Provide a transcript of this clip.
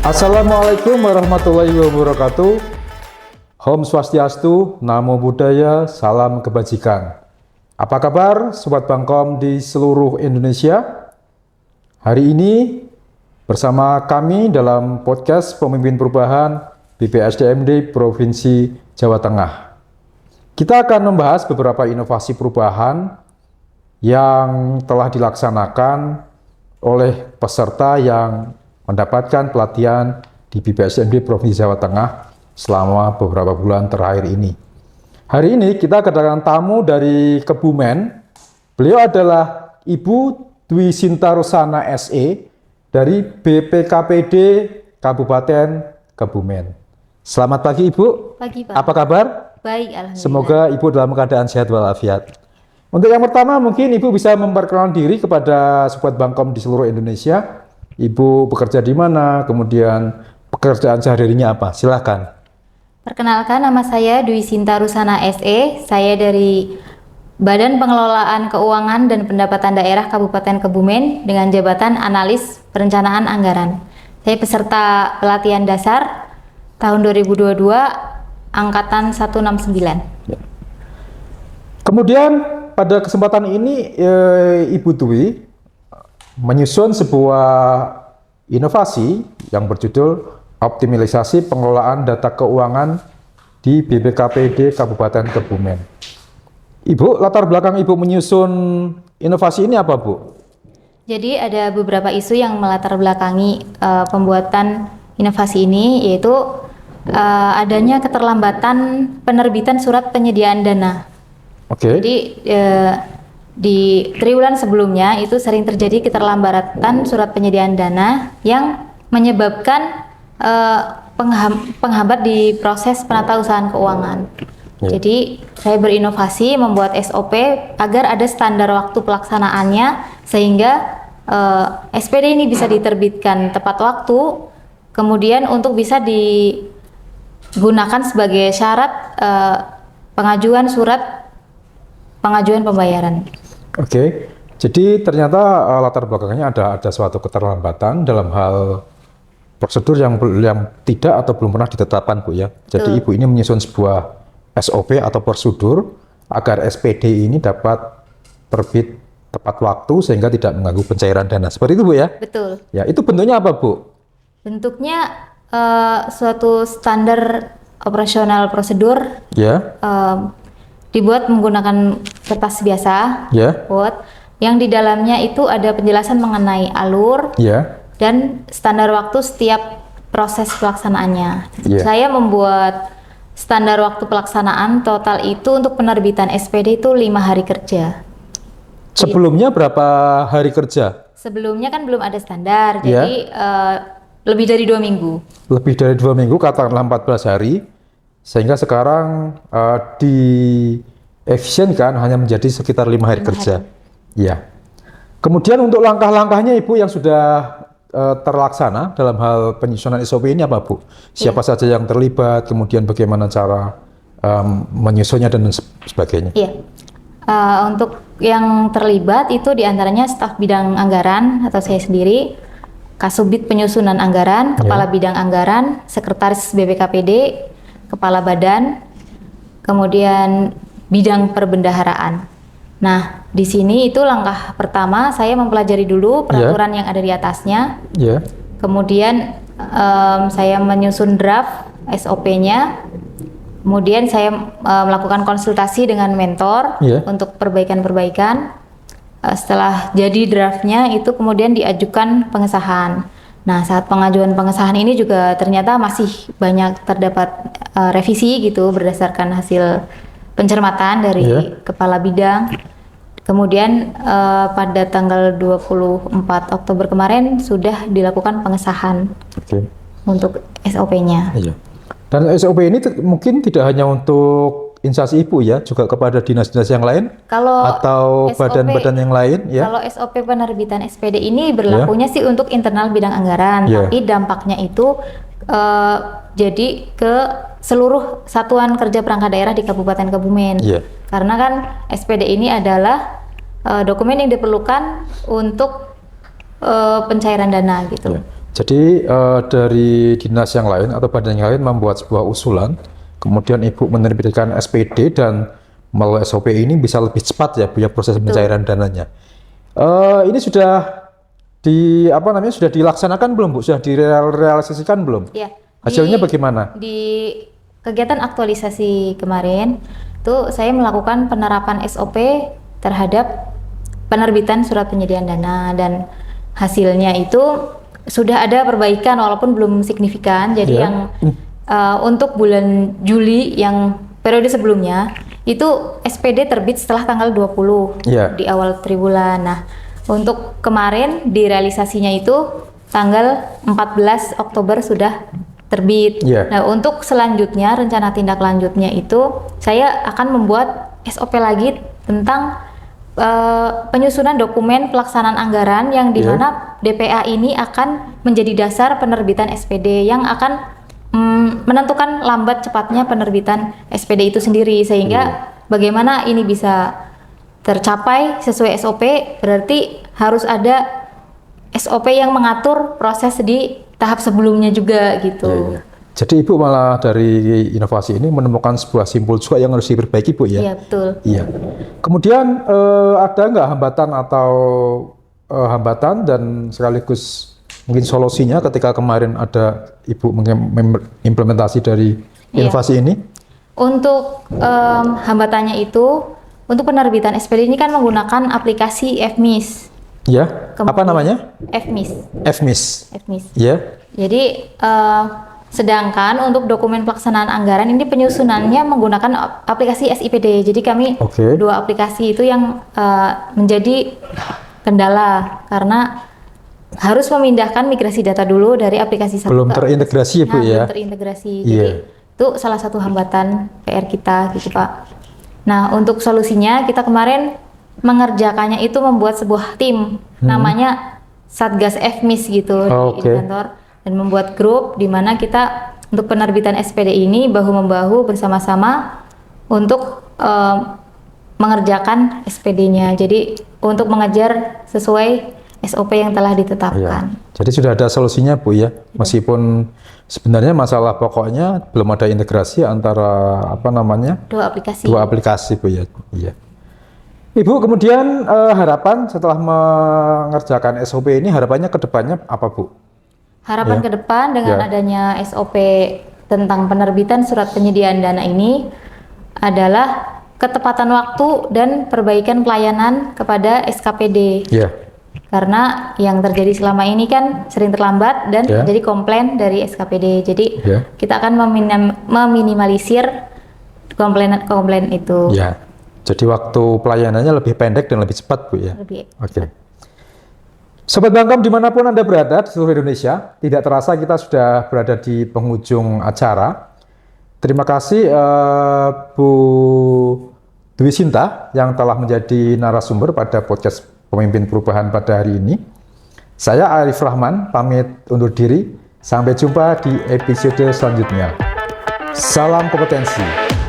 Assalamualaikum warahmatullahi wabarakatuh. Om Swastiastu, Namo Buddhaya, salam kebajikan. Apa kabar Sobat Bangkom di seluruh Indonesia? Hari ini bersama kami dalam podcast Pemimpin Perubahan BPSDMD Provinsi Jawa Tengah. Kita akan membahas beberapa inovasi perubahan yang telah dilaksanakan oleh peserta yang mendapatkan pelatihan di BPSDMD Provinsi Jawa Tengah selama beberapa bulan terakhir ini. Hari ini kita kedatangan tamu dari Kebumen. Beliau adalah Ibu Dwi Sinta Rusana SE dari BPKPD Kabupaten Kebumen. Selamat pagi Ibu. Pagi Pak. Apa kabar? Baik, alhamdulillah. Semoga Ibu dalam keadaan sehat walafiat. Untuk yang pertama mungkin Ibu bisa memperkenalkan diri kepada Sobat Bangkom di seluruh Indonesia. Ibu bekerja di mana, kemudian pekerjaan sehari-harinya apa? Silakan. Perkenalkan, nama saya Dwi Sinta Rusana SE. Saya dari Badan Pengelolaan Keuangan dan Pendapatan Daerah Kabupaten Kebumen dengan jabatan Analis Perencanaan Anggaran. Saya peserta pelatihan dasar tahun 2022 angkatan 169. Kemudian pada kesempatan ini Ibu Dwi menyusun sebuah inovasi yang berjudul optimalisasi pengelolaan data keuangan di BPKPD Kabupaten Kebumen. Ibu, latar belakang Ibu menyusun inovasi ini apa, Bu? Jadi ada beberapa isu yang melatar belakangi pembuatan inovasi ini, yaitu adanya keterlambatan penerbitan surat penyediaan dana. Oke. Jadi di triwulan sebelumnya itu sering terjadi keterlambatan surat penyediaan dana yang menyebabkan penghambat di proses penatausahaan keuangan. Ya. Jadi saya berinovasi membuat SOP agar ada standar waktu pelaksanaannya sehingga SPD ini bisa diterbitkan tepat waktu, kemudian untuk bisa digunakan sebagai syarat pengajuan surat pengajuan pembayaran. Oke. Jadi ternyata latar belakangnya ada suatu keterlambatan dalam hal prosedur yang tidak atau belum pernah ditetapkan, Bu ya. Jadi Ibu ini menyusun sebuah SOP atau prosedur agar SPD ini dapat terbit tepat waktu sehingga tidak mengganggu pencairan dana. Seperti itu, Bu ya? Betul. Ya, itu bentuknya apa, Bu? Bentuknya suatu standar operasional prosedur. Ya. Dibuat menggunakan kertas biasa, Ya. yang di dalamnya itu ada penjelasan mengenai alur Ya. dan standar waktu setiap proses pelaksanaannya. Ya. Saya membuat standar waktu pelaksanaan total itu untuk penerbitan SPD itu 5 hari kerja. Sebelumnya berapa hari kerja? Sebelumnya kan belum ada standar, Ya. jadi lebih dari 2 minggu. Lebih dari 2 minggu, katakanlah 14 hari. Sehingga sekarang diefisienkan hanya menjadi sekitar 5 hari kerja. Ya. Kemudian untuk langkah-langkahnya Ibu yang sudah terlaksana dalam hal penyusunan SOP ini apa, Bu? Siapa saja yang terlibat, kemudian bagaimana cara menyusunnya dan sebagainya. Iya. Untuk yang terlibat itu diantaranya staf bidang anggaran atau saya sendiri, Kasubdit Penyusunan Anggaran, Kepala Bidang Anggaran, Sekretaris BPKPD, Kepala Badan, kemudian bidang perbendaharaan. Nah, di sini itu langkah pertama saya mempelajari dulu peraturan yang ada di atasnya. Ya. Kemudian saya menyusun draft SOP-nya. Kemudian saya melakukan konsultasi dengan mentor untuk perbaikan-perbaikan. Setelah jadi draftnya itu kemudian diajukan pengesahan. Nah, saat pengajuan pengesahan ini juga ternyata masih banyak terdapat revisi gitu berdasarkan hasil pencermatan dari kepala bidang. Kemudian pada tanggal 24 Oktober kemarin sudah dilakukan pengesahan untuk SOP-nya. Iya. Dan SOP ini mungkin tidak hanya untuk instansi Ibu ya, juga kepada dinas-dinas yang lain atau badan-badan yang lain ya. Kalau SOP penerbitan SPD ini berlakunya sih untuk internal bidang anggaran, tapi dampaknya itu jadi ke seluruh satuan kerja perangkat daerah di Kabupaten Kebumen. Karena kan SPD ini adalah dokumen yang diperlukan untuk pencairan dana gitu. Jadi dari dinas yang lain atau badan yang lain membuat sebuah usulan, kemudian Ibu menerbitkan SPD dan melalui SOP ini bisa lebih cepat ya Bu ya proses pencairan dananya. Ini sudah sudah dilaksanakan belum Bu? Sudah direalisasikan belum? Ya. Hasilnya bagaimana? Di kegiatan aktualisasi kemarin, tuh saya melakukan penerapan SOP terhadap penerbitan surat penyediaan dana dan hasilnya itu sudah ada perbaikan walaupun belum signifikan. Jadi yang untuk bulan Juli yang periode sebelumnya itu SPD terbit setelah tanggal 20 di awal triwulan. Nah, untuk kemarin direalisasinya itu tanggal 14 Oktober sudah terbit. Nah, untuk selanjutnya rencana tindak lanjutnya itu saya akan membuat SOP lagi tentang penyusunan dokumen pelaksanaan anggaran yang dimana DPA ini akan menjadi dasar penerbitan SPD yang akan menentukan lambat cepatnya penerbitan SPD itu sendiri, sehingga bagaimana ini bisa tercapai sesuai SOP berarti harus ada SOP yang mengatur proses di tahap sebelumnya juga gitu. Jadi Ibu malah dari inovasi ini menemukan sebuah simpul juga yang harus diperbaiki Bu ya? Iya betul. Iya. Kemudian ada nggak hambatan atau hambatan dan sekaligus mungkin solusinya ketika kemarin ada Ibu mengimplementasi dari inovasi ini? Untuk hambatannya itu untuk penerbitan SPD ini kan menggunakan aplikasi FMIS. Ya. Apa namanya? FMIS. FMIS. FMIS. Ya. Jadi sedangkan untuk dokumen pelaksanaan anggaran ini penyusunannya menggunakan aplikasi SIPD. Jadi kami dua aplikasi itu yang menjadi kendala karena harus memindahkan migrasi data dulu dari aplikasi satu belum terintegrasi ya Bu ya? Belum terintegrasi. Jadi itu salah satu hambatan PR kita gitu Pak. Nah, untuk solusinya kita kemarin mengerjakannya itu membuat sebuah tim namanya Satgas FMIS gitu di kantor, dan membuat grup di mana kita untuk penerbitan SPD ini bahu-membahu bersama-sama untuk mengerjakan SPD-nya. Jadi untuk mengejar sesuai SOP yang telah ditetapkan. Jadi sudah ada solusinya Bu ya, meskipun sebenarnya masalah pokoknya belum ada integrasi antara dua aplikasi Bu ya. Iya. Ibu kemudian harapan setelah mengerjakan SOP ini, harapannya ke depannya apa Bu? Harapan ke depan dengan adanya SOP tentang penerbitan surat penyediaan dana ini adalah ketepatan waktu dan perbaikan pelayanan kepada SKPD. Karena yang terjadi selama ini kan sering terlambat dan jadi komplain dari SKPD. Jadi kita akan meminimalisir komplain itu. Jadi waktu pelayanannya lebih pendek dan lebih cepat Bu ya. Sobat Bangkom dimanapun Anda berada di seluruh Indonesia, tidak terasa kita sudah berada di penghujung acara. Terima kasih Bu Dwi Sinta yang telah menjadi narasumber pada podcast Pemimpin Perubahan pada hari ini. Saya Arif Rahman pamit undur diri. Sampai jumpa di episode selanjutnya. Salam kompetensi.